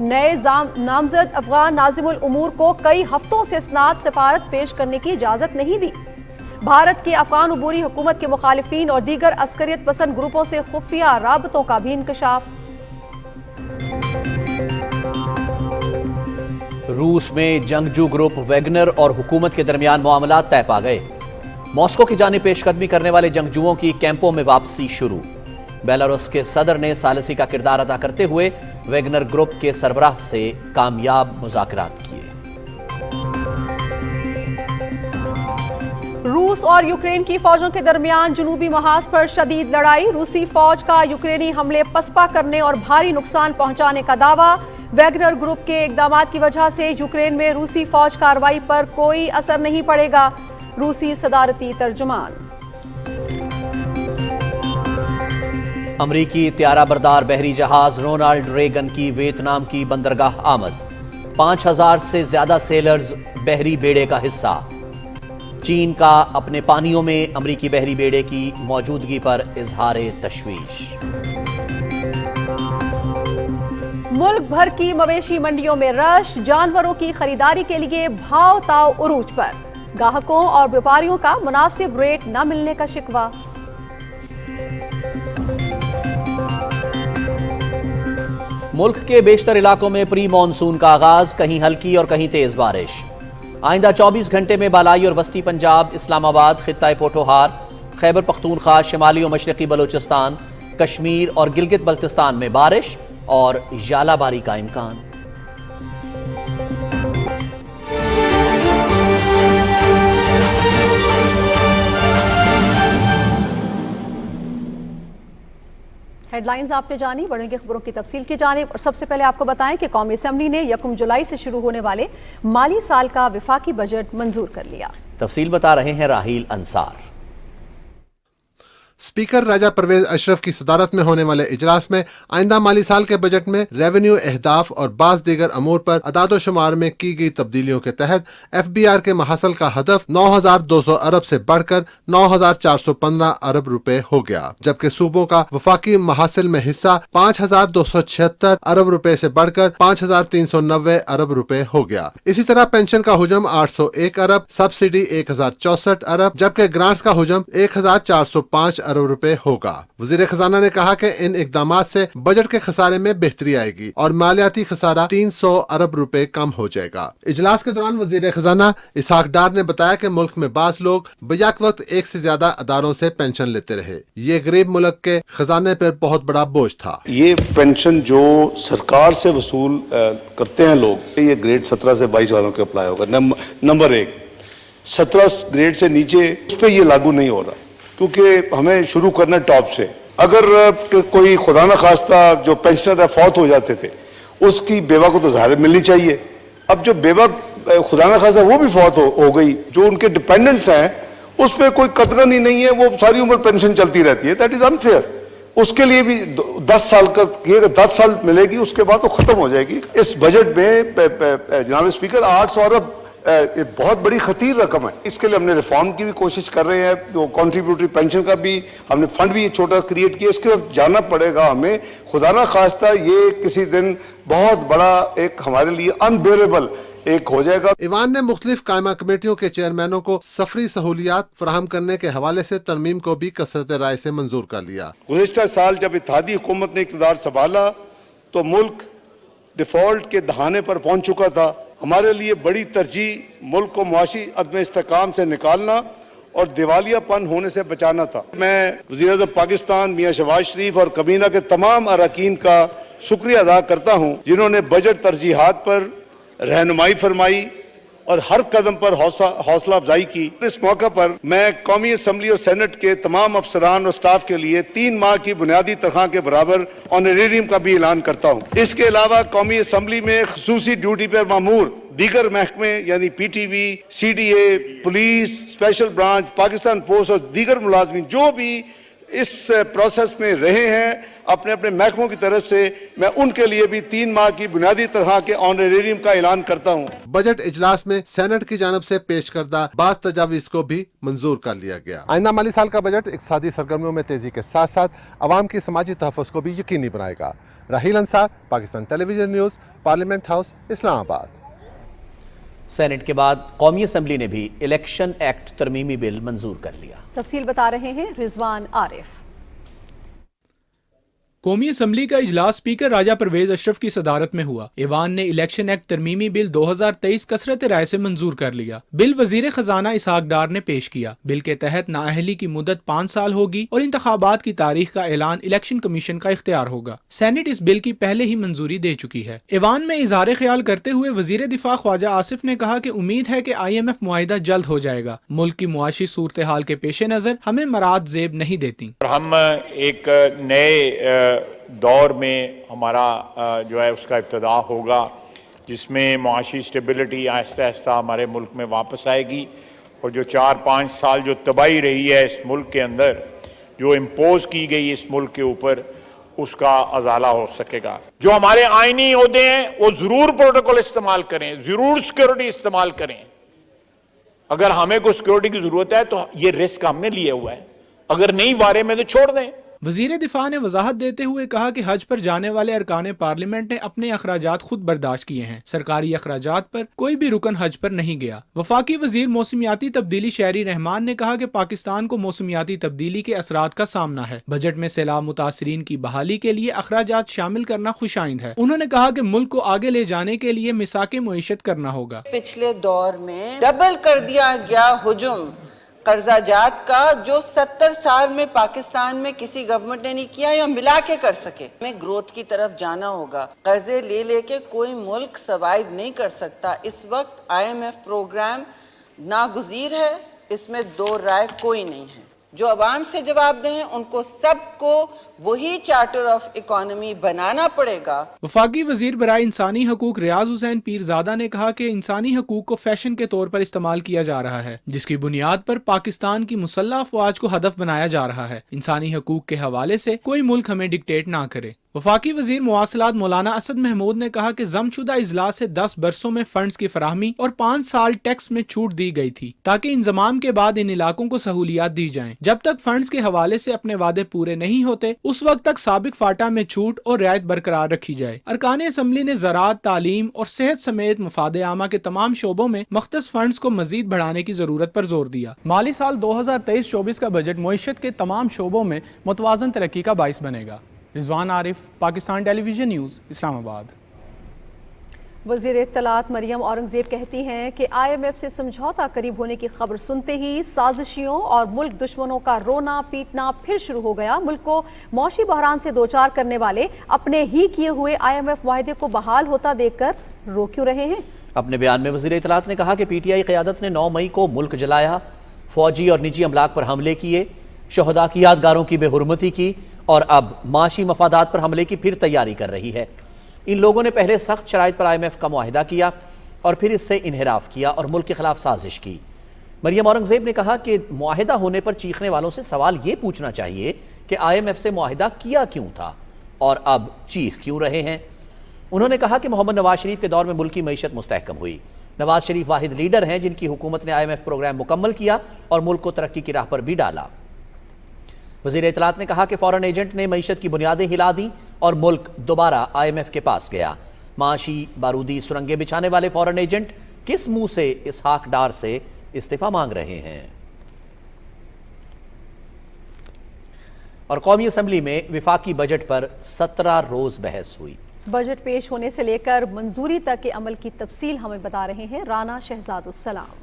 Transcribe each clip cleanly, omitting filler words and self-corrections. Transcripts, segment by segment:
نئے نامزد افغان ناظم الامور کو کئی ہفتوں سے اسناد سفارت پیش کرنے کی اجازت نہیں دی۔ بھارت کی افغان عبوری حکومت کے مخالفین اور دیگر عسکریت پسند گروپوں سے خفیہ رابطوں کا بھی انکشاف۔ روس میں جنگجو گروپ ویگنر اور حکومت کے درمیان معاملات طے پا گئے۔ ماسکو کی جانب پیش قدمی کرنے والے جنگجوؤں کی کیمپوں میں واپسی شروع۔ بیلاروس کے صدر نے ثالثی کا کردار ادا کرتے ہوئے ویگنر گروپ کے سربراہ سے کامیاب مذاکرات کیے۔ روس اور یوکرین کی فوجوں کے درمیان جنوبی محاذ پر شدید لڑائی۔ روسی فوج کا یوکرینی حملے پسپا کرنے اور بھاری نقصان پہنچانے کا دعویٰ۔ ویگنر گروپ کے اقدامات کی وجہ سے یوکرین میں روسی فوج کارروائی پر کوئی اثر نہیں پڑے گا، روسی صدارتی ترجمان۔ امریکی طیارہ بردار بحری جہاز رونالڈ ریگن کی ویتنام کی بندرگاہ آمد۔ 5000 سے زیادہ سیلرز بحری بیڑے کا حصہ۔ چین کا اپنے پانیوں میں امریکی بحری بیڑے کی موجودگی پر اظہار تشویش۔ ملک بھر کی مویشی منڈیوں میں رش، جانوروں کی خریداری کے لیے بھاؤ تاؤ عروج پر، گاہکوں اور بیپاریوں کا مناسب ریٹ نہ ملنے کا شکوہ۔ ملک کے بیشتر علاقوں میں پری مانسون کا آغاز، کہیں ہلکی اور کہیں تیز بارش۔ آئندہ 24 گھنٹے میں بالائی اور وسطی پنجاب، اسلام آباد، خطہ پوٹھوہار، خیبر پختونخوا، شمالی و مشرقی بلوچستان، کشمیر اور گلگت بلتستان میں بارش اور ژالہ باری کا امکان۔ ہیڈ لائنز آپ نے جانی، بڑھیں گے خبروں کی تفصیل کی جانب، اور سب سے پہلے آپ کو بتائیں کہ قومی اسمبلی نے 1 جولائی سے شروع ہونے والے مالی سال کا وفاقی بجٹ منظور کر لیا۔ تفصیل بتا رہے ہیں راحیل انصار۔ اسپیکر راجہ پرویز اشرف کی صدارت میں ہونے والے اجلاس میں آئندہ مالی سال کے بجٹ میں ریونیو اہداف اور بعض دیگر امور پر اعداد و شمار میں کی گئی تبدیلیوں کے تحت ایف بی آر کے محصل کا ہدف 9200 ارب سے بڑھ کر 9415 ارب روپے ہو گیا، جبکہ صوبوں کا وفاقی محاصل میں حصہ 5276 ارب روپے سے بڑھ کر 5390 ارب روپے ہو گیا۔ اسی طرح پینشن کا حجم 801 ارب، سبسڈی 1064 ارب، جبکہ گرانٹس کا حجم 1405 ارب روپے ہوگا۔ وزیر خزانہ نے کہا کہ ان اقدامات سے بجٹ کے خسارے میں بہتری آئے گی اور مالیاتی خسارہ 300 ارب روپے کم ہو جائے گا۔ اجلاس کے دوران وزیر خزانہ اسحاق ڈار نے بتایا کہ ملک میں بعض لوگ بیک وقت ایک سے زیادہ اداروں سے پینشن لیتے رہے، یہ غریب ملک کے خزانے پر بہت بڑا بوجھ تھا۔ یہ پینشن جو سرکار سے وصول کرتے ہیں لوگ، یہ گریڈ 17 سے 22 والوں کے اپلائی ہوگا۔ نمبر 1، 17 گریڈ سے نیچے اس پہ یہ لاگو نہیں ہو رہا، کیونکہ ہمیں شروع کرنا ٹاپ سے۔ اگر کوئی خدا نہ خواستہ جو پینشنر فوت ہو جاتے تھے، اس کی بیوہ کو تو ظاہر ملنی چاہیے۔ اب جو بیوہ خدا نہ خواستہ وہ بھی فوت ہو گئی، جو ان کے ڈیپینڈنٹس ہیں اس پہ کوئی قدغن ہی نہیں ہے، وہ ساری عمر پینشن چلتی رہتی ہے، دیٹ از انفیئر۔ اس کے لیے بھی 10 سال کا کیے گا، 10 سال ملے گی، اس کے بعد وہ ختم ہو جائے گی۔ اس بجٹ میں جناب اسپیکر 800 ارب بہت بڑی خطیر رقم ہے۔ اس کے لیے ہم نے ریفارم کی بھی کوشش کر رہے ہیں، تو کنٹریبیوٹری پینشن کا بھی ہم نے فنڈ بھی چھوٹا کریٹ کیا، اس کی طرف جانا پڑے گا ہمیں۔ خدا نہ خواستہ یہ کسی دن بہت بڑا ایک ہمارے لیے انبیئریبل ایک ہو جائے گا۔ ایوان نے مختلف قائمہ کمیٹیوں کے چیئرمینوں کو سفری سہولیات فراہم کرنے کے حوالے سے ترمیم کو بھی کثرت رائے سے منظور کر لیا۔ گزشتہ سال جب اتحادی حکومت نے اقتدار سنبھالا تو ملک ڈیفالٹ کے دہانے پر پہنچ چکا تھا۔ ہمارے لیے بڑی ترجیح ملک کو معاشی عدم استحکام سے نکالنا اور دیوالیہ پن ہونے سے بچانا تھا۔ میں وزیر اعظم پاکستان میاں شہباز شریف اور کابینہ کے تمام اراکین کا شکریہ ادا کرتا ہوں، جنہوں نے بجٹ ترجیحات پر رہنمائی فرمائی اور ہر قدم پر حوصلہ افزائی کی۔ اس موقع پر میں قومی اسمبلی اور سینٹ کے تمام افسران اور سٹاف کے لیے 3 ماہ کی بنیادی تنخواہ کے برابر آنریریم کا بھی اعلان کرتا ہوں۔ اس کے علاوہ قومی اسمبلی میں خصوصی ڈیوٹی پر مامور دیگر محکمے یعنی P T V, C D A, police, special branch, Pakistan post اور دیگر ملازمین جو بھی اس پروسیس میں رہے ہیں اپنے اپنے محکموں کی طرف سے، میں ان کے لیے بھی 3 ماہ کی بنیادی تنخواہ کے آنریریم کا اعلان کرتا ہوں۔ بجٹ اجلاس میں سینٹ کی جانب سے پیش کردہ بعض تجاویز کو بھی منظور کر لیا گیا۔ آئندہ مالی سال کا بجٹ اقتصادی سرگرمیوں میں تیزی کے ساتھ ساتھ عوام کی سماجی تحفظ کو بھی یقینی بنائے گا۔ راحیل انصار، پاکستان ٹیلی ویژن نیوز، پارلیمنٹ ہاؤس، اسلام آباد۔ سینٹ کے بعد قومی اسمبلی نے بھی الیکشن ایکٹ ترمیمی بل منظور کر لیا۔ تفصیل بتا رہے ہیں رضوان عارف۔ قومی اسمبلی کا اجلاس اسپیکر راجہ پرویز اشرف کی صدارت میں ہوا۔ ایوان نے الیکشن ایکٹ ترمیمی بل 2023 کثرت رائے سے منظور کر لیا۔ بل وزیر خزانہ اسحاق ڈار نے پیش کیا۔ بل کے تحت نااہلی کی مدت 5 سال ہوگی اور انتخابات کی تاریخ کا اعلان الیکشن کمیشن کا اختیار ہوگا۔ سینٹ اس بل کی پہلے ہی منظوری دے چکی ہے۔ ایوان میں اظہار خیال کرتے ہوئے وزیر دفاع خواجہ آصف نے کہا کہ امید ہے کہ IMF معاہدہ جلد ہو جائے گا۔ ملک کی معاشی صورتحال کے پیش نظر ہمیں مراد زیب نہیں دیتی۔ ہم ایک نئے دور میں ہمارا جو ہے اس کا ابتدا ہوگا، جس میں معاشی سٹیبلٹی آہستہ آہستہ ہمارے ملک میں واپس آئے گی، اور جو 4-5 سال جو تباہی رہی ہے اس ملک کے اندر، جو امپوز کی گئی اس ملک کے اوپر، اس کا ازالہ ہو سکے گا۔ جو ہمارے آئینی عہدے ہیں وہ ضرور پروٹوکول استعمال کریں، ضرور سیکیورٹی استعمال کریں۔ اگر ہمیں کوئی سیکیورٹی کی ضرورت ہے تو یہ رسک ہم نے لیا ہوا ہے، اگر نہیں وارے میں تو چھوڑ دیں۔ وزیر دفاع نے وضاحت دیتے ہوئے کہا کہ حج پر جانے والے ارکان پارلیمنٹ نے اپنے اخراجات خود برداشت کیے ہیں۔ سرکاری اخراجات پر کوئی بھی رکن حج پر نہیں گیا۔ وفاقی وزیر موسمیاتی تبدیلی شہری رحمان نے کہا کہ پاکستان کو موسمیاتی تبدیلی کے اثرات کا سامنا ہے۔ بجٹ میں سیلاب متاثرین کی بحالی کے لیے اخراجات شامل کرنا خوشائند ہے۔ انہوں نے کہا کہ ملک کو آگے لے جانے کے لیے مساق معیشت کرنا ہوگا۔ پچھلے دور میں ڈبل کر دیا گیا حجم قرضہ جات کا، جو 70 سال میں پاکستان میں کسی گورنمنٹ نے نہیں کیا یا ملا کے کر سکے۔ ہمیں گروتھ کی طرف جانا ہوگا۔ قرضے لے لے کے کوئی ملک سروائیو نہیں کر سکتا۔ اس وقت IMF پروگرام ناگزیر ہے، اس میں دو رائے کوئی نہیں ہے۔ جو عوام سے جواب دیں ان کو سب کو وہی چارٹر آف اکانومی بنانا پڑے گا۔ وفاقی وزیر برائے انسانی حقوق ریاض حسین پیرزادہ نے کہا کہ انسانی حقوق کو فیشن کے طور پر استعمال کیا جا رہا ہے، جس کی بنیاد پر پاکستان کی مسلح افواج کو ہدف بنایا جا رہا ہے۔ انسانی حقوق کے حوالے سے کوئی ملک ہمیں ڈکٹیٹ نہ کرے۔ وفاقی وزیر مواصلات مولانا اسد محمود نے کہا کہ ضم شدہ اضلاع سے 10 برسوں میں فنڈز کی فراہمی اور 5 سال ٹیکس میں چھوٹ دی گئی تھی تاکہ انضمام کے بعد ان علاقوں کو سہولیات دی جائیں۔ جب تک فنڈز کے حوالے سے اپنے وعدے پورے نہیں ہوتے اس وقت تک سابق فاٹا میں چھوٹ اور رعایت برقرار رکھی جائے۔ ارکان اسمبلی نے زراعت، تعلیم اور صحت سمیت مفاد عامہ کے تمام شعبوں میں مختص فنڈز کو مزید بڑھانے کی ضرورت پر زور دیا۔ مالی سال 2023-24 کا بجٹ معیشت کے تمام شعبوں میں متوازن ترقی کا باعث بنے گا۔ رضوان عارف، پاکستان ٹیلی ویژن نیوز، اسلام آباد۔ وزیر اطلاعات مریم اورنگزیب کہتی ہیں کہ IMF سے سمجھوتا قریب ہونے کی خبر سنتے ہی سازشیوں اور ملک دشمنوں کا رونا پیٹنا پھر شروع ہو گیا۔ ملک کو معاشی بحران سے دوچار کرنے والے اپنے ہی کیے ہوئے IMF معاہدے کو بحال ہوتا دیکھ کر رو کیوں رہے ہیں؟ اپنے بیان میں وزیر اطلاعات نے کہا کہ PTI قیادت نے 9 مئی کو ملک جلایا، فوجی اور نجی املاک پر حملے کیے، شہداء کی یادگاروں کی بے حرمتی کی اور اب معاشی مفادات پر حملے کی پھر تیاری کر رہی ہے۔ ان لوگوں نے پہلے سخت شرائط پر IMF کا معاہدہ کیا اور پھر اس سے انحراف کیا اور ملک کے خلاف سازش کی۔ مریم اورنگزیب نے کہا کہ معاہدہ ہونے پر چیخنے والوں سے سوال یہ پوچھنا چاہیے کہ IMF سے معاہدہ کیا کیوں تھا اور اب چیخ کیوں رہے ہیں۔ انہوں نے کہا کہ محمد نواز شریف کے دور میں ملک کی معیشت مستحکم ہوئی۔ نواز شریف واحد لیڈر ہیں جن کی حکومت نے IMF پروگرام مکمل کیا اور ملک کو ترقی کی راہ پر بھی ڈالا۔ وزیر اطلاعات نے کہا کہ فورن ایجنٹ نے معیشت کی بنیادیں ہلا دیں اور ملک دوبارہ IMF کے پاس گیا۔ معاشی بارودی سرنگیں بچھانے والے فورن ایجنٹ کس منہ سے اسحاق ڈار سے استعفیٰ مانگ رہے ہیں؟ اور قومی اسمبلی میں وفاقی بجٹ پر 17 روز بحث ہوئی۔ بجٹ پیش ہونے سے لے کر منظوری تک کے عمل کی تفصیل ہمیں بتا رہے ہیں رانا شہزاد السلام۔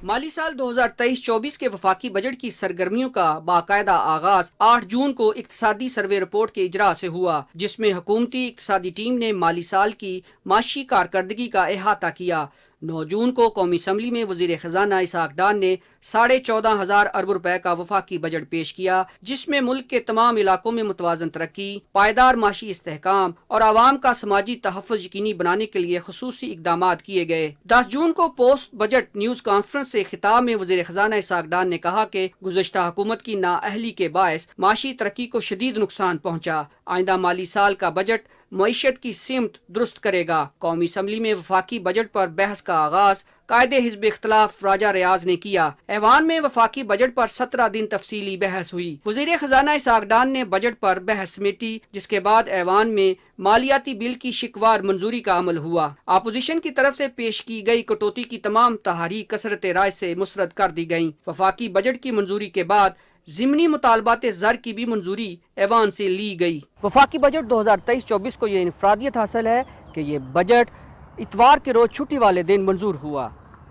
مالی سال 2023-24 کے وفاقی بجٹ کی سرگرمیوں کا باقاعدہ آغاز 8 جون کو اقتصادی سروے رپورٹ کے اجراء سے ہوا، جس میں حکومتی اقتصادی ٹیم نے مالی سال کی معاشی کارکردگی کا احاطہ کیا۔ 9 جون کو قومی اسمبلی میں وزیر خزانہ اسحاق ڈان نے 14,500 ارب روپے کا وفاقی بجٹ پیش کیا، جس میں ملک کے تمام علاقوں میں متوازن ترقی، پائیدار معاشی استحکام اور عوام کا سماجی تحفظ یقینی بنانے کے لیے خصوصی اقدامات کیے گئے۔ 10 جون کو پوسٹ بجٹ نیوز کانفرنس سے خطاب میں وزیر خزانہ اسحاق ڈان نے کہا کہ گزشتہ حکومت کی نااہلی کے باعث معاشی ترقی کو شدید نقصان پہنچا۔ آئندہ مالی سال کا بجٹ معیشت کی سمت درست کرے گا۔ قومی اسمبلی میں وفاقی بجٹ پر بحث کا آغاز قائد حزب اختلاف راجہ ریاض نے کیا۔ ایوان میں وفاقی بجٹ پر 17 دن تفصیلی بحث ہوئی۔ وزیر خزانہ اسحاق ڈان نے بجٹ پر بحث سمیٹی، جس کے بعد ایوان میں مالیاتی بل کی شکوار منظوری کا عمل ہوا۔ اپوزیشن کی طرف سے پیش کی گئی کٹوتی کی تمام تحریک کثرت رائے سے مسترد کر دی گئیں۔ وفاقی بجٹ کی منظوری کے بعد ضمنی مطالبات زر کی بھی منظوری ایوان سے لی گئی۔ وفاقی بجٹ 2023-24 کو یہ انفرادیت حاصل ہے کہ یہ بجٹ اتوار کے روز چھٹی والے دن منظور ہوا۔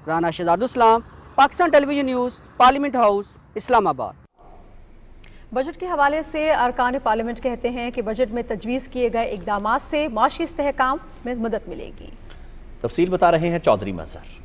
رانا شہزاد اسلام، پاکستان ٹیلی ویژن نیوز، پارلیمنٹ ہاؤس، اسلام آباد۔ بجٹ کے حوالے سے ارکان پارلیمنٹ کہتے ہیں کہ بجٹ میں تجویز کیے گئے اقدامات سے معاشی استحکام میں مدد ملے گی۔ تفصیل بتا رہے ہیں چودھری مظہر۔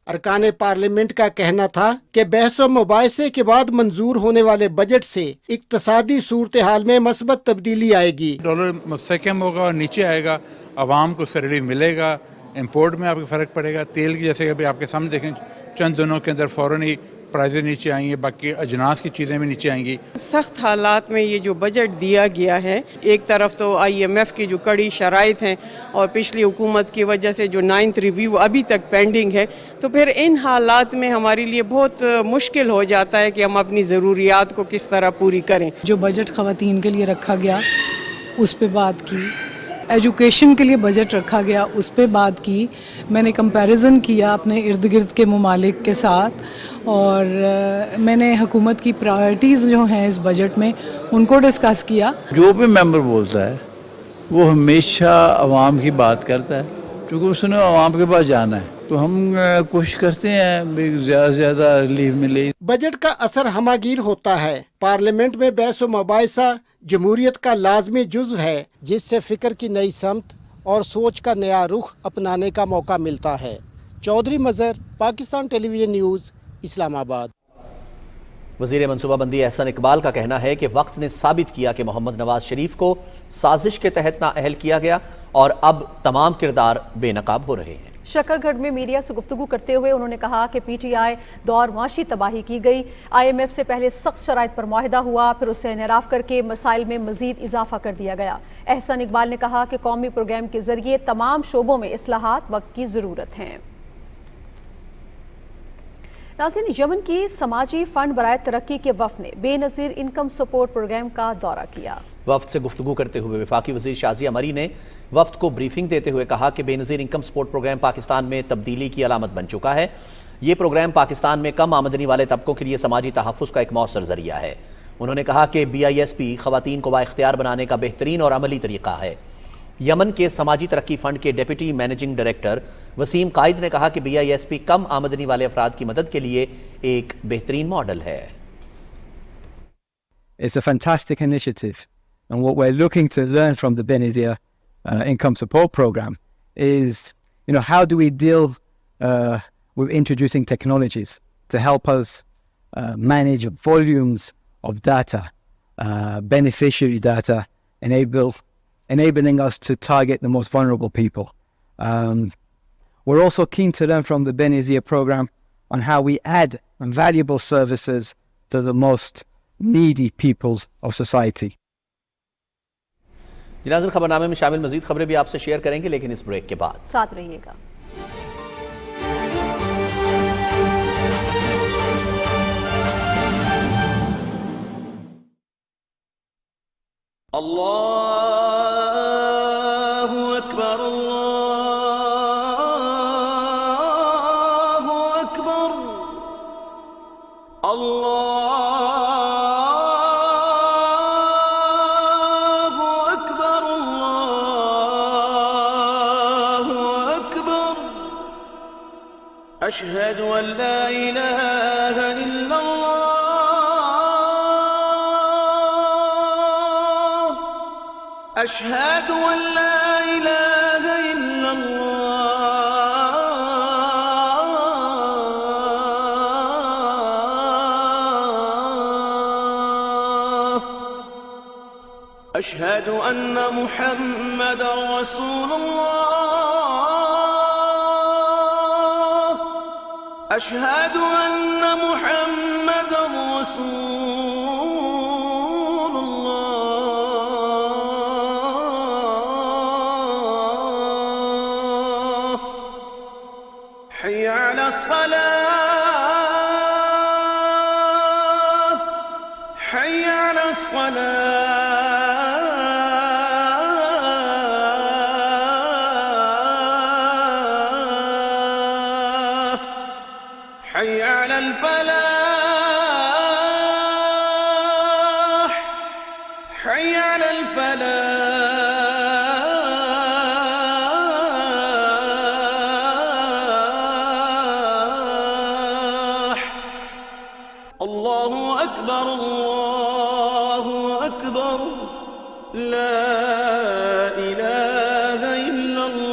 ارکان پارلیمنٹ کا کہنا تھا کہ بحث و مباحثے کے بعد منظور ہونے والے بجٹ سے اقتصادی صورتحال میں مثبت تبدیلی آئے گی۔ ڈالر مستحکم ہوگا اور نیچے آئے گا، عوام کو ریلیف ملے گا، امپورٹ میں آپ کو فرق پڑے گا۔ تیل کی جیسے کہ آپ کے سامنے دیکھیں چند دنوں کے اندر فوراً ہی پرائزیں نیچے آئیں گی، باقی اجناس کی چیزیں بھی نیچے آئیں گی۔ سخت حالات میں یہ جو بجٹ دیا گیا ہے، ایک طرف تو IMF کی جو کڑی شرائط ہیں اور پچھلی حکومت کی وجہ سے جو 9th ریویو ابھی تک پینڈنگ ہے، تو پھر ان حالات میں ہمارے لیے بہت مشکل ہو جاتا ہے کہ ہم اپنی ضروریات کو کس طرح پوری کریں۔ جو بجٹ خواتین کے لیے رکھا گیا اس پہ بات کی، ایجوکیشن کے لیے بجٹ رکھا گیا اس پہ بات کی، میں نے کمپیریزن کیا اپنے ارد گرد کے ممالک کے ساتھ، اور میں نے حکومت کی پرائرٹیز جو ہیں اس بجٹ میں ان کو ڈسکس کیا۔ جو بھی ممبر بولتا ہے وہ ہمیشہ عوام کی بات کرتا ہے، کیونکہ اس نے عوام کے پاس جانا ہے، تو ہم کوشش کرتے ہیں زیادہ سے زیادہ ریلیف ملے۔ بجٹ کا اثر ہماگیر ہوتا ہے۔ پارلیمنٹ میں بحث و مباحثہ جمہوریت کا لازمی جزو ہے، جس سے فکر کی نئی سمت اور سوچ کا نیا رخ اپنانے کا موقع ملتا ہے۔ چودھری مظہر، پاکستان ٹیلی ویژن نیوز، اسلام آباد۔ وزیر منصوبہ بندی احسن اقبال کا کہنا ہے کہ وقت نے ثابت کیا کہ محمد نواز شریف کو سازش کے تحت نااہل کیا گیا اور اب تمام کردار بے نقاب ہو رہے ہیں۔ شکر گڑھ میں میڈیا سے گفتگو کرتے ہوئے انہوں نے کہا کہ PTI دور معاشی تباہی کی گئی۔ IMF سے پہلے سخت شرائط پر معاہدہ ہوا، پھر اسے انحراف کر کے مسائل میں مزید اضافہ کر دیا گیا۔ احسن اقبال نے کہا کہ قومی پروگرام کے ذریعے تمام شعبوں میں اصلاحات وقت کی ضرورت ہیں۔ ناظرین، یمن کی سماجی فنڈ برائے ترقی کے وفد نے بے نظیر انکم سپورٹ پروگرام کا دورہ کیا۔ وفد سے گفتگو کرتے ہوئے وفاقی وزیر شازیہ مری نے وفد کو بریفنگ دیتے ہوئے کہا کہ بے نظیر انکم سپورٹ پروگرام پاکستان میں تبدیلی کی علامت بن چکا ہے۔ یہ پروگرام پاکستان میں کم آمدنی والے طبقوں کے لیے سماجی تحفظ کا ایک مؤثر ذریعہ ہے۔ انہوں نے کہا کہ BISP خواتین کو بااختیار بنانے کا بہترین اور عملی طریقہ ہے۔ یمن کے سماجی ترقی فنڈ کے ڈیپٹی مینیجنگ ڈائریکٹر وسیم قائد نے کہا کہ BISP کم آمدنی والے افراد کی مدد کے لیے ایک بہترین ماڈل ہے۔ It's a fantastic initiative, and what we're looking to learn from the Benazir income support program is, how do we deal with introducing technologies to help us manage volumes of data, beneficiary data, enabling us to target the most vulnerable people. We're also keen to learn from the Benazir program on how we add valuable services to the most needy peoples of society. ناظرین، خبرنامے میں شامل مزید خبریں بھی آپ سے share کریں گے، لیکن اس بریک کے بعد ساتھ رہیے گا۔ اللہ اکبر اللہ اکبر اللہ اکبر اللہ اکبر اشہد ان لا الہ الا اللہ اشہد ان لا الہ الا اللہ أشهد أن محمد رسول الله أشهد أن محمد رسول الله حي على الصلاة حي على الصلاة حي على الفلاح حي على الفلاح الله أكبر الله أكبر لا إله إلا الله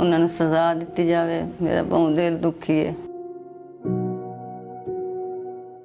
ਉਹਨਾਂ ਨੂੰ ਸਜ਼ਾ ਦਿੱਤੀ ਜਾਵੇ। ਮੇਰਾ ਬਹੁਤ ਦਿਲ ਦੁਖੀ ਹੈ।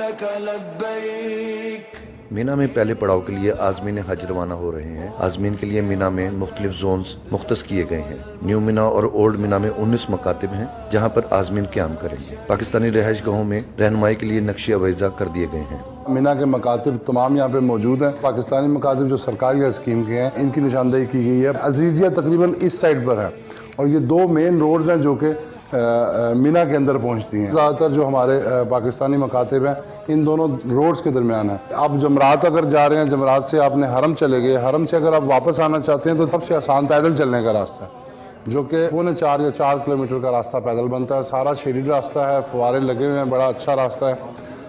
لك لبيك. مینا میں پہلے پڑاؤ کے لیے عازمین حج روانہ ہو رہے ہیں. عازمین کے لیے مینا میں مختلف زونز مختص کیے گئے ہیں. نیو مینا اور اولڈ مینا میں 19 مکاتب ہیں جہاں پر عازمین قیام کریں گے. پاکستانی رہائش گاہوں میں رہنمائی کے لیے نقشے اویزہ کر دیے گئے ہیں. مینا کے مکاتب تمام یہاں پہ موجود ہیں. پاکستانی مکاتب جو سرکاری اسکیم کے ہیں ان کی نشاندہی کی گئی ہے. عزیزیہ تقریباً اس سائڈ پر ہے اور یہ 2 مین روڈز ہیں جو کہ مینا کے اندر پہنچتی ہیں. زیادہ تر جو ہمارے پاکستانی مکاتب ہیں ان دونوں روڈز کے درمیان ہیں. آپ جمرات اگر جا رہے ہیں، جمرات سے آپ نے حرم چلے گئے، حرم سے اگر آپ واپس آنا چاہتے ہیں تو سب سے آسان پیدل چلنے کا راستہ ہے جو کہ 4.25 یا 4 کلومیٹر کا راستہ پیدل بنتا ہے. سارا شیڈڈ راستہ ہے، فوارے لگے ہوئے ہیں، بڑا اچھا راستہ ہے.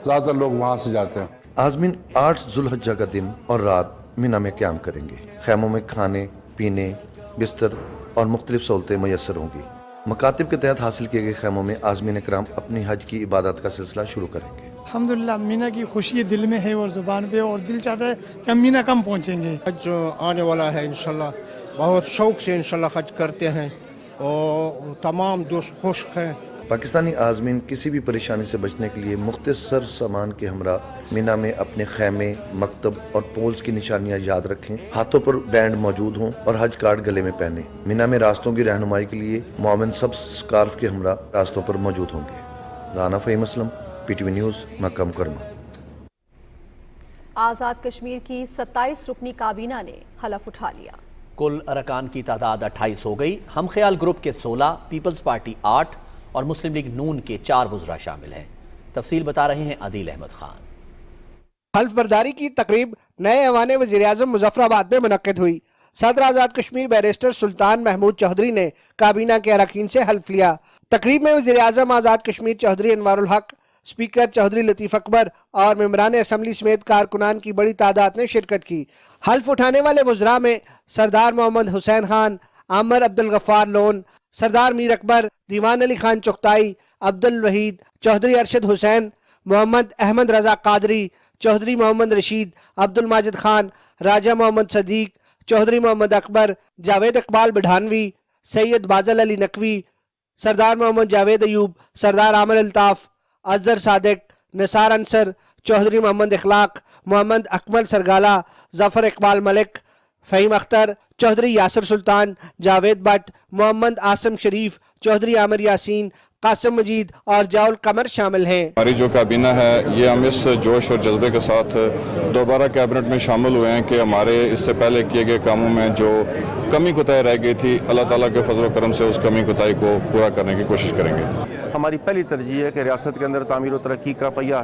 زیادہ تر لوگ وہاں سے جاتے ہیں. عازمین 8 ذوالحجہ کا دن اور رات مینا میں قیام کریں گے. خیموں میں کھانے پینے، بستر اور مختلف سہولتیں میسر ہوں گی. مکاتب کے تحت حاصل کیے گئے خیموں میں عازمین کرام اپنی حج کی عبادت کا سلسلہ شروع کریں گے. الحمدللہ مینا کی خوشی دل میں ہے اور زبان پہ، اور دل چاہتا ہے کہ ہم مینا کم پہنچیں گے. حج آنے والا ہے انشاءاللہ، بہت شوق سے انشاءاللہ حج کرتے ہیں اور تمام دوست خوش ہیں. پاکستانی عازمین کسی بھی پریشانی سے بچنے کے لیے مختصر سامان کے ہمراہ مینا میں اپنے خیمے، مکتب اور پولز کی نشانیاں یاد رکھیں. ہاتھوں پر بینڈ موجود ہوں اور حج کارڈ گلے میں پہنیں. مینا میں راستوں کی رہنمائی کے لیے معاون سب سکارف کے ہمراہ راستوں پر موجود ہوں گے. Rana Faheem Aslam, P T V news, Makkah Mukarramah. Azad Kashmir کی 27 رکنی کابینہ نے حلف اٹھا لیا. کل ارکان کی تعداد 28 ہو گئی. ہم خیال گروپ کے 16، پیپلز پارٹی 8 اور مسلم لیگ نون کے 4 وزراء شامل ہیں. تفصیل بتا رہے ہیں عادل احمد خان. حلف برداری کی تقریب نئے ایوان وزیر اعظم مظفر آباد میں منعقد ہوئی. صدر آزاد کشمیر بیرسٹر سلطان محمود چودھری نے کابینہ کے اراکین سے حلف لیا. تقریب میں وزیر اعظم آزاد کشمیر چودھری انوار الحق، اسپیکر چودھری لطیف اکبر اور ممبران اسمبلی سمیت کارکنان کی بڑی تعداد نے شرکت کی. حلف اٹھانے والے وزراء میں سردار محمد حسین خان، عامر عبدالغفار لون، سردار میر اکبر، دیوان علی خان چغتائی، عبدالوحید، چودھری ارشد حسین، محمد احمد رضا قادری، چودھری محمد رشید، عبدالماجد خان، راجہ محمد صدیق، چودھری محمد اکبر، جاوید اقبال بڑھانوی، سید بازل علی نقوی، سردار محمد جاوید ایوب، سردار عامر الطاف، اظہر صادق، نثار انصر، چودھری محمد اخلاق، محمد اکمل سرگالہ، ظفر اقبال ملک، فہیم اختر، چودھری یاسر سلطان، جاوید بٹ، محمد آسم شریف، چودھری عامر یاسین، قاسم مجید اور جاول قمر شامل ہیں. ہماری جو کابینہ ہے یہ ہم اس جوش اور جذبے کے ساتھ دوبارہ کیبنٹ میں شامل ہوئے ہیں کہ ہمارے اس سے پہلے کیے گئے کاموں میں جو کمی کوتاہی رہ گئی تھی، اللہ تعالیٰ کے فضل و کرم سے اس کمی کوتاہی کو پورا کرنے کی کوشش کریں گے. ہماری پہلی ترجیح ہے کہ ریاست کے اندر تعمیر و ترقی کا پہیہ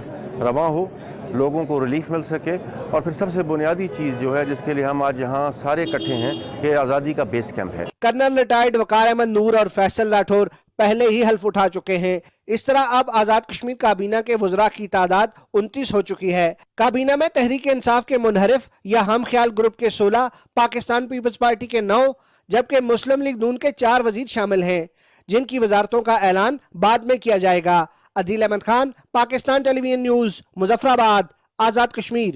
رواں ہو، لوگوں کو ریلیف مل سکے، اور پھر سب سے بنیادی چیز جو ہے جس کے لیے ہم آج یہاں سارے اکٹھے ہیں کہ آزادی کا بیس کیمپ ہے. کرنل ریٹائرڈ وقار احمد نور اور فیصل راٹھور پہلے ہی حلف اٹھا چکے ہیں. اس طرح اب آزاد کشمیر کابینہ کے وزراء کی تعداد 29 ہو چکی ہے. کابینہ میں تحریک انصاف کے منحرف یا ہم خیال گروپ کے 16، پاکستان پیپلز پارٹی کے 9 جبکہ مسلم لیگ نون کے 4 وزیر شامل ہیں جن کی وزارتوں کا اعلان بعد میں کیا جائے گا. عادل احمد خان، پاکستان ٹیلی ویژن نیوز، مظفر آباد، آزاد کشمیر.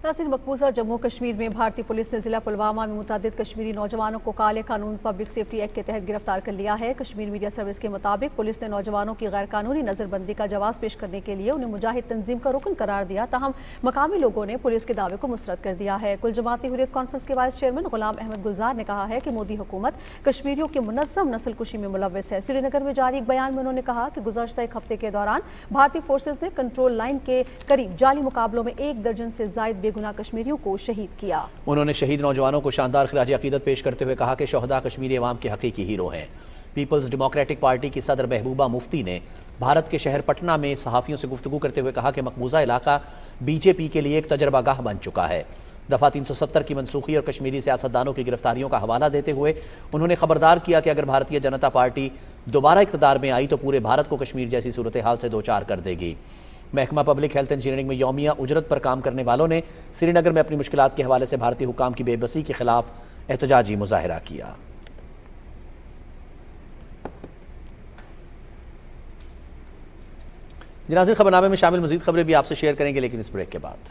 ناظرین، مقبوضہ جموں کشمیر میں بھارتی پولیس نے ضلع پلوامہ میں متعدد کشمیری نوجوانوں کو کالے قانون پبلک سیفٹی ایکٹ کے تحت گرفتار کر لیا ہے. کشمیر میڈیا سروس کے مطابق پولیس نے نوجوانوں کی غیر قانونی نظر بندی کا جواز پیش کرنے کے لیے انہیں مجاہد تنظیم کا رکن قرار دیا، تاہم مقامی لوگوں نے پولیس کے دعوے کو مسترد کر دیا ہے. کل جماعتی حریت کانفرنس کے وائس چیئرمین غلام احمد گلزار نے کہا ہے کہ مودی حکومت کشمیریوں کی منظم نسل کشی میں ملوث ہے. سری نگر میں جاری ایک بیان میں انہوں نے کہا کہ گزشتہ ایک ہفتے کے دوران بھارتی فورسز نے کنٹرول لائن کے قریب جعلی مقابلوں میں 1 درجن سے زائد بے گناہ کشمیریوں کو شہید کیا. انہوں نے شہید نوجوانوں کو شاندار خراج عقیدت پیش کرتے ہوئے کہا کہ شہداء کشمیری عوام کے حقیقی ہیرو ہیں. پیپلز ڈیموکریٹک پارٹی کی صدر محبوبہ مفتی نے بھارت کے شہر پٹنہ میں صحافیوں سے گفتگو کرتے ہوئے کہا کہ مقبوضہ علاقہ بی جے پی کے لیے ایک تجربہ گاہ بن چکا ہے. دفعہ 370 کی منسوخی اور کشمیری سیاستدانوں کی گرفتاریوں کا حوالہ دیتے ہوئے انہوں نے خبردار کیا کہ اگر بھارتیہ جنتا پارٹی دوبارہ اقتدار میں آئی تو پورے بھارت کو کشمیر جیسی صورتحال سے دوچار کر دے گی. محکمہ پبلک ہیلتھ انجینئرنگ میں یومیہ اجرت پر کام کرنے والوں نے سری نگر میں اپنی مشکلات کے حوالے سے بھارتی حکام کی بے بسی کے خلاف احتجاجی مظاہرہ کیا. جنازی خبرنامے میں شامل مزید خبریں بھی آپ سے شیئر کریں گے، لیکن اس بریک کے بعد.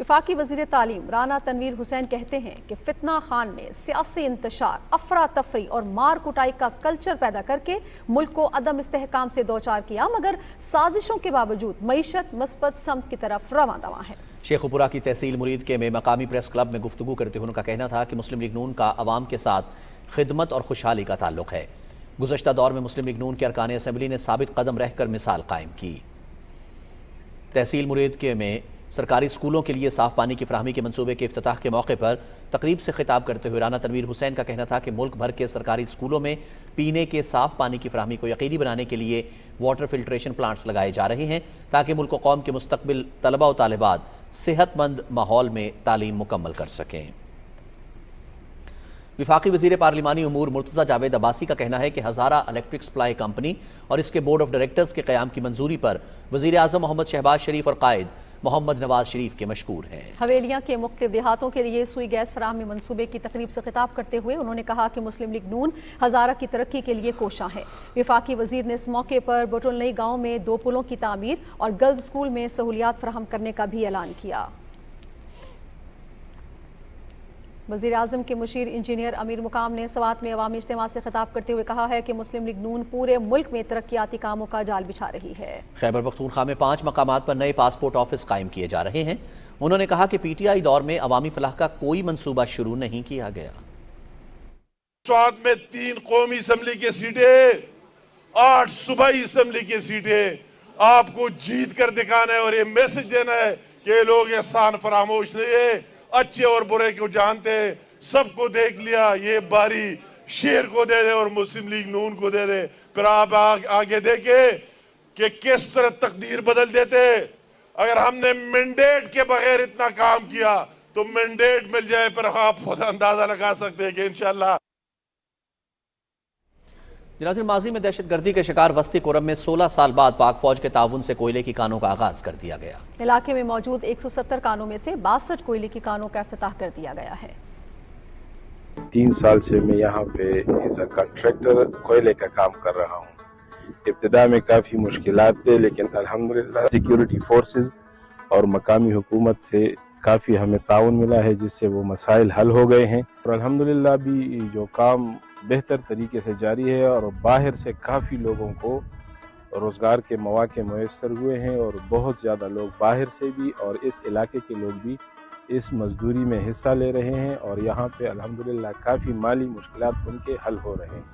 وفاقی وزیر تعلیم رانا تنویر حسین کہتے ہیں کہ فتنہ خان نے سیاسی انتشار، افراتفری اور مار کٹائی کا کلچر پیدا کر کے ملک کو عدم استحکام سے دوچار کیا، مگر سازشوں کے باوجود معیشت مثبت سمت کی طرف رواں دواں ہے۔ شیخ پورہ کی تحصیل مرید کے میں مقامی پریس کلب میں گفتگو کرتے ہوئے ان کا کہنا تھا کہ مسلم لیگ نون کا عوام کے ساتھ خدمت اور خوشحالی کا تعلق ہے۔ گزشتہ دور میں مسلم لیگ نون کے ارکان اسمبلی نے ثابت قدم رہ کر مثال قائم کی۔ تحصیل مرید کے میں سرکاری اسکولوں کے لیے صاف پانی کی فراہمی کے منصوبے کے افتتاح کے موقع پر تقریب سے خطاب کرتے ہوئے رانا تنویر حسین کا کہنا تھا کہ ملک بھر کے سرکاری اسکولوں میں پینے کے صاف پانی کی فراہمی کو یقینی بنانے کے لیے واٹر فلٹریشن پلانٹس لگائے جا رہے ہیں تاکہ ملک و قوم کے مستقبل طلبہ و طالبات صحت مند ماحول میں تعلیم مکمل کر سکیں۔ وفاقی وزیر پارلیمانی امور مرتضی جاوید عباسی کا کہنا ہے کہ ہزارہ الیکٹرک سپلائی کمپنی اور اس کے بورڈ آف ڈائریکٹرز کے قیام کی منظوری پر وزیر اعظم محمد شہباز شریف اور قائد محمد نواز شریف کے مشکور ہیں۔ حویلیاں کے مختلف دیہاتوں کے لیے سوئی گیس فراہمی منصوبے کی تقریب سے خطاب کرتے ہوئے انہوں نے کہا کہ مسلم لیگ نون ہزارہ کی ترقی کے لیے کوشاں ہے۔ وفاقی وزیر نے اس موقع پر بٹول نئی گاؤں میں 2 پلوں کی تعمیر اور گرلز اسکول میں سہولیات فراہم کرنے کا بھی اعلان کیا۔ وزیر اعظم کے مشیر انجینئر امیر مقام نے سوات میں عوامی اجتماع سے خطاب کرتے ہوئے کہا ہے کہ مسلم لیگ نون پورے ملک میں ترقیاتی کاموں کا جال بچھا رہی ہے۔ خیبر پختونخوا میں 5 مقامات پر نئے پاسپورٹ آفس قائم کیے جا رہے ہیں۔ انہوں نے کہا کہ پی ٹی آئی دور میں عوامی فلاح کا کوئی منصوبہ شروع نہیں کیا گیا۔ سوات میں 3 قومی اسمبلی کی سیٹیں، 8 صوبائی اسمبلی کی سیٹیں، آپ کو جیت کر دکھانا ہے اور یہ میسج دینا ہے کہ یہ لوگ احسان فراموش نہیں ہے، اچھے اور برے کو جانتے ہیں، سب کو دیکھ لیا، یہ باری شیر کو دے دے اور مسلم لیگ نون کو دے دے، پھر آپ آگے دیکھیں کہ کس طرح تقدیر بدل دیتے۔ اگر ہم نے مینڈیٹ کے بغیر اتنا کام کیا تو مینڈیٹ مل جائے، پھر آپ خود اندازہ لگا سکتے ہیں کہ انشاءاللہ۔ جناظر ماضی میں دہشت گردی کے شکار وسطی کورم میں 16 سال بعد پاک فوج کے تعاون سے کوئلے کی کانوں کا آغاز کر دیا گیا۔ علاقے میں موجود 170 کانوں میں سے 62 کوئلے کی کانوں کا افتتاح کر دیا گیا ہے۔ 3 سال سے میں یہاں پہ ایز اے کنٹریکٹر کوئلے کا کام کر رہا ہوں۔ ابتدا میں کافی مشکلات تھے، لیکن الحمدللہ سیکیورٹی فورسز اور مقامی حکومت سے کافی ہمیں تعاون ملا ہے، جس سے وہ مسائل حل ہو گئے ہیں، اور الحمدللہ بھی جو کام بہتر طریقے سے جاری ہے، اور باہر سے کافی لوگوں کو روزگار کے مواقع میسر ہوئے ہیں، اور بہت زیادہ لوگ باہر سے بھی اور اس علاقے کے لوگ بھی اس مزدوری میں حصہ لے رہے ہیں، اور یہاں پہ الحمدللہ کافی مالی مشکلات ان کے حل ہو رہے ہیں۔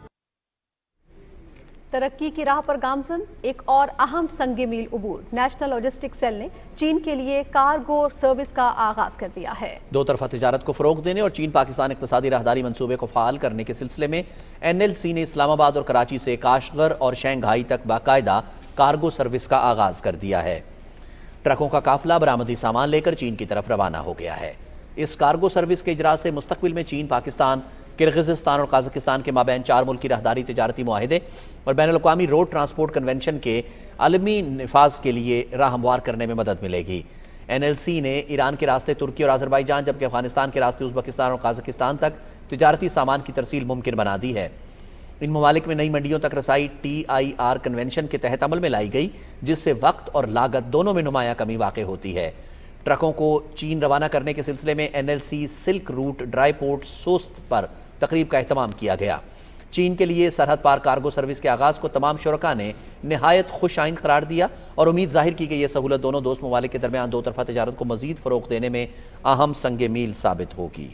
ترقی کی راہ پر گامزن ایک اور اہم سنگ میل عبور، نیشنل لاجسٹک سیل نے چین کے لیے کارگو سروس کا آغاز کر دیا ہے۔ 2 طرفہ تجارت کو فروغ دینے اور چین پاکستان اقتصادی راہداری منصوبے کو فعال کرنے کے سلسلے میں NLC نے اسلام آباد اور کراچی سے کاشغر اور شنگھائی تک باقاعدہ کارگو سروس کا آغاز کر دیا ہے۔ ٹرکوں کا قافلہ برآمدی سامان لے کر چین کی طرف روانہ ہو گیا ہے۔ اس کارگو سروس کے اجراء سے مستقبل میں چین، پاکستان، کرغزستان اور قازقستان کے مابین 4 ملکی راہداری تجارتی معاہدے اور بین الاقوامی روڈ ٹرانسپورٹ کنونشن کے عالمی نفاذ کے لیے راہ ہموار کرنے میں مدد ملے گی۔ NLC نے ایران کے راستے ترکی اور آذربائیجان، جبکہ افغانستان کے راستے ازبکستان اور قازقستان تک تجارتی سامان کی ترسیل ممکن بنا دی ہے۔ ان ممالک میں نئی منڈیوں تک رسائی TIR کنونشن کے تحت عمل میں لائی گئی، جس سے وقت اور لاگت دونوں میں نمایاں کمی واقع ہوتی ہے۔ ٹرکوں کو چین روانہ کرنے کے سلسلے میں NLC silk route dry port Sost پر تقریب کا اہتمام کیا گیا۔ چین کے لیے سرحد پار کارگو سروس کے آغاز کو تمام شرکاء نے نہایت خوش آئند قرار دیا اور امید ظاہر کی کہ یہ سہولت دونوں دوست ممالک کے درمیان 2 طرفہ تجارت کو مزید فروغ دینے میں اہم سنگ میل ثابت ہوگی۔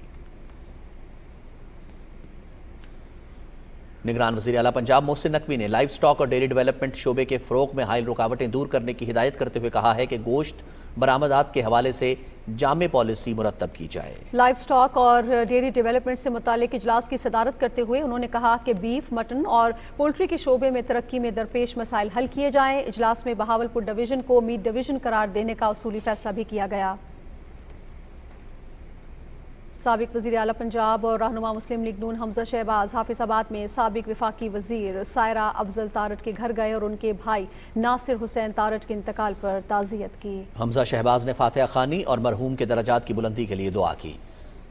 نگران وزیر اعلیٰ پنجاب محسن نقوی نے لائف سٹاک اور ڈیری ڈیولپمنٹ شعبے کے فروغ میں حائل رکاوٹیں دور کرنے کی ہدایت کرتے ہوئے کہا ہے کہ گوشت برآمدات کے حوالے سے جامع پالیسی مرتب کی جائے۔ لائف سٹاک اور ڈیری ڈیولپمنٹ سے متعلق اجلاس کی صدارت کرتے ہوئے انہوں نے کہا کہ بیف، مٹن اور پولٹری کے شعبے میں ترقی میں درپیش مسائل حل کیے جائیں۔ اجلاس میں بہاولپور ڈویژن کو میٹ ڈویژن قرار دینے کا اصولی فیصلہ بھی کیا گیا۔ سابق وزیر اعلیٰ پنجاب اور رہنما مسلم لیگ نون حمزہ شہباز حافظ آباد میں سابق وفاقی وزیر سائرہ افضل تارڑ کے گھر گئے اور ان کے بھائی ناصر حسین تارڑ کے انتقال پر تعزیت کی۔ حمزہ شہباز نے فاتحہ خوانی اور مرحوم کے درجات کی بلندی کے لیے دعا کی۔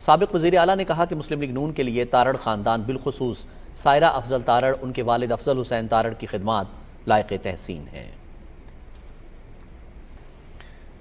سابق وزیر اعلیٰ نے کہا کہ مسلم لیگ نون کے لیے تارڑ خاندان، بالخصوص سائرہ افضل تارڑ، ان کے والد افضل حسین تارڑ کی خدمات لائق تحسین ہیں۔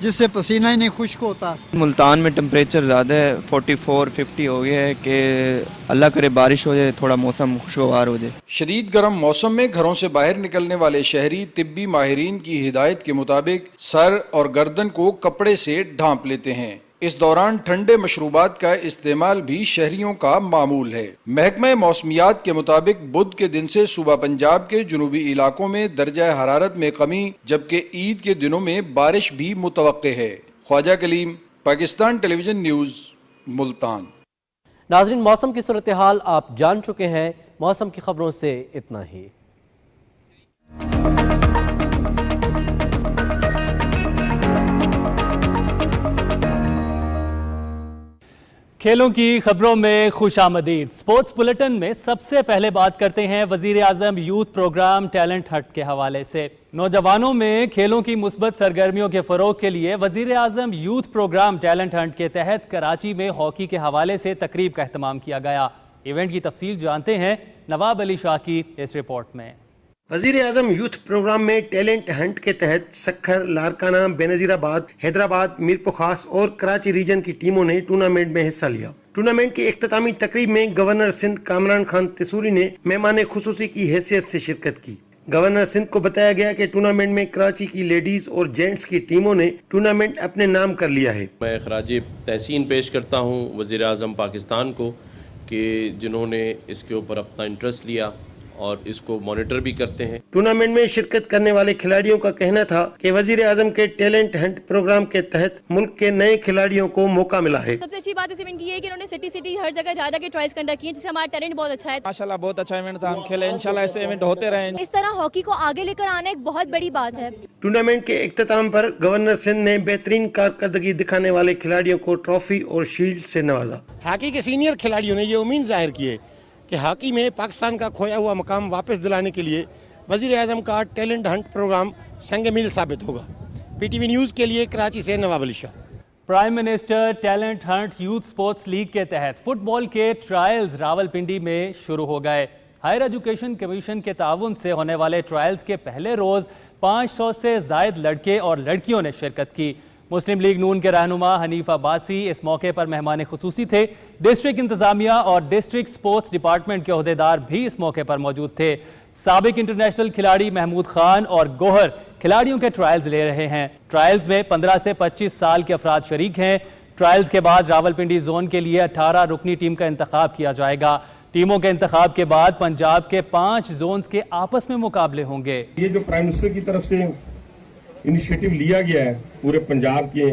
جس سے پسینہ ہی نہیں خشک ہوتا. ملتان میں ٹمپریچر زیادہ ہے, 44-50 ہو گیا ہے کہ اللہ کرے بارش ہو جائے, تھوڑا موسم خوشگوار ہو جائے. شدید گرم موسم میں گھروں سے باہر نکلنے والے شہری طبی ماہرین کی ہدایت کے مطابق سر اور گردن کو کپڑے سے ڈھانپ لیتے ہیں. اس دوران ٹھنڈے مشروبات کا استعمال بھی شہریوں کا معمول ہے. محکمہ موسمیات کے مطابق بدھ کے دن سے صوبہ پنجاب کے جنوبی علاقوں میں درجہ حرارت میں کمی جبکہ عید کے دنوں میں بارش بھی متوقع ہے. خواجہ کلیم, پاکستان ٹیلی ویژن نیوز, ملتان. ناظرین, موسم کی صورتحال آپ جان چکے ہیں. موسم کی خبروں سے اتنا ہی. کھیلوں کی خبروں میں خوش آمدید. سپورٹس بلیٹن میں سب سے پہلے بات کرتے ہیں وزیر اعظم یوتھ پروگرام ٹیلنٹ ہنٹ کے حوالے سے. نوجوانوں میں کھیلوں کی مثبت سرگرمیوں کے فروغ کے لیے وزیر اعظم یوتھ پروگرام ٹیلنٹ ہنٹ کے تحت کراچی میں ہاکی کے حوالے سے تقریب کا اہتمام کیا گیا. ایونٹ کی تفصیل جانتے ہیں نواب علی شاہ کی اس رپورٹ میں. وزیر اعظم یوتھ پروگرام میں ٹیلنٹ ہنٹ کے تحت سکھر, لاڑکانہ, بینظیر آباد, حیدرآباد, میرپور خاص اور کراچی ریجن کی ٹیموں نے ٹورنامنٹ میں حصہ لیا. ٹورنامنٹ کی اختتامی تقریب میں گورنر سندھ کامران خان تسوری نے مہمان خصوصی کی حیثیت سے شرکت کی. گورنر سندھ کو بتایا گیا کہ ٹورنامنٹ میں کراچی کی لیڈیز اور جینٹس کی ٹیموں نے ٹورنامنٹ اپنے نام کر لیا ہے. میں خراج تحسین پیش کرتا ہوں وزیر اعظم پاکستان کو کہ جنہوں نے اس کے اوپر اپنا انٹرسٹ لیا اور اس کو مانیٹر بھی کرتے ہیں. ٹورنامنٹ میں شرکت کرنے والے کھلاڑیوں کا کہنا تھا کہ وزیر اعظم کے ٹیلنٹ ہنٹ پروگرام کے تحت ملک کے نئے کھلاڑیوں کو موقع ملا ہے. سب سے اچھی بات اس ایونٹ کی ہے کہ انہوں نے سٹی ہر جگہ جا کے ٹرائلز کنڈکٹ کیے جس سے ہمارا ٹیلنٹ بہت اچھا ہے. ماشاءاللہ بہت اچھا ایونٹ تھا, ہم کھیلے, انشاءاللہ ایسے ایونٹ ہوتے رہیں. اس طرح ہاکی کو آگے لے کر آنا ایک بہت بڑی بات ہے. ٹورنامنٹ کے اختتام پر گورنر سندھ نے بہترین کارکردگی دکھانے والے کھلاڑیوں کو ٹرافی اور شیلڈ سے نوازا. ہاکی کے سینئر کھلاڑیوں نے یہ امید ظاہر کی ہے کہ ہاکی میں پاکستان کا کھویا ہوا مقام واپس دلانے کے لیے وزیر اعظم کا ٹیلنٹ ہنٹ پروگرام سنگ میل ثابت ہوگا. پی ٹی وی نیوز کے لیے کراچی سے Nawab Ali Shah. Prime minister talent hunt youth sports league کے تحت فٹ بال کے ٹرائلز راولپنڈی میں شروع ہو گئے. ہائر ایجوکیشن کمیشن کے تعاون سے ہونے والے ٹرائلز کے پہلے روز 500 سے زائد لڑکے اور لڑکیوں نے شرکت کی. مسلم لیگ نون کے رہنما حنیف عباسی اس موقع پر مہمان خصوصی تھے. ڈسٹرکٹ انتظامیہ اور ڈسٹرکٹ سپورٹس ڈپارٹمنٹ کے عہدیدار بھی اس موقع پر موجود تھے. سابق انٹرنیشنل کھلاڑی محمود خان اور گوہر کھلاڑیوں کے ٹرائلز لے رہے ہیں. ٹرائلز میں 15 سے 25 سال کے افراد شریک ہیں. ٹرائلز کے بعد راولپنڈی زون کے لیے 18 رکنی ٹیم کا انتخاب کیا جائے گا. ٹیموں کے انتخاب کے بعد پنجاب کے 5 زونز کے آپس میں مقابلے ہوں گے. یہ جو پرائم منسٹر کی طرف سے انیشیٹو لیا گیا ہے پورے پنجاب کے,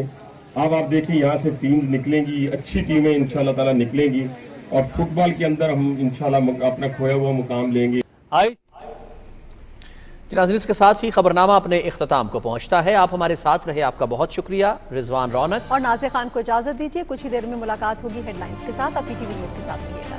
اب آپ دیکھیں یہاں سے ٹیم نکلیں گی, اچھی ٹیمیں انشاءاللہ تعالیٰ نکلیں گی اور فٹ بال کے اندر ہم انشاءاللہ اپنا کھویا ہوا مقام لیں گے. ناظرین, اس کے ساتھ ہی خبرنامہ اپنے اختتام کو پہنچتا ہے. آپ ہمارے ساتھ رہے, آپ کا بہت شکریہ. رضوان رونق اور نازیہ خان کو اجازت دیجیے. کچھ ہی دیر میں ملاقات ہوگی ہیڈ لائنز کے ساتھ. اب پی ٹی وی نیوز کے ساتھ رہیے گا.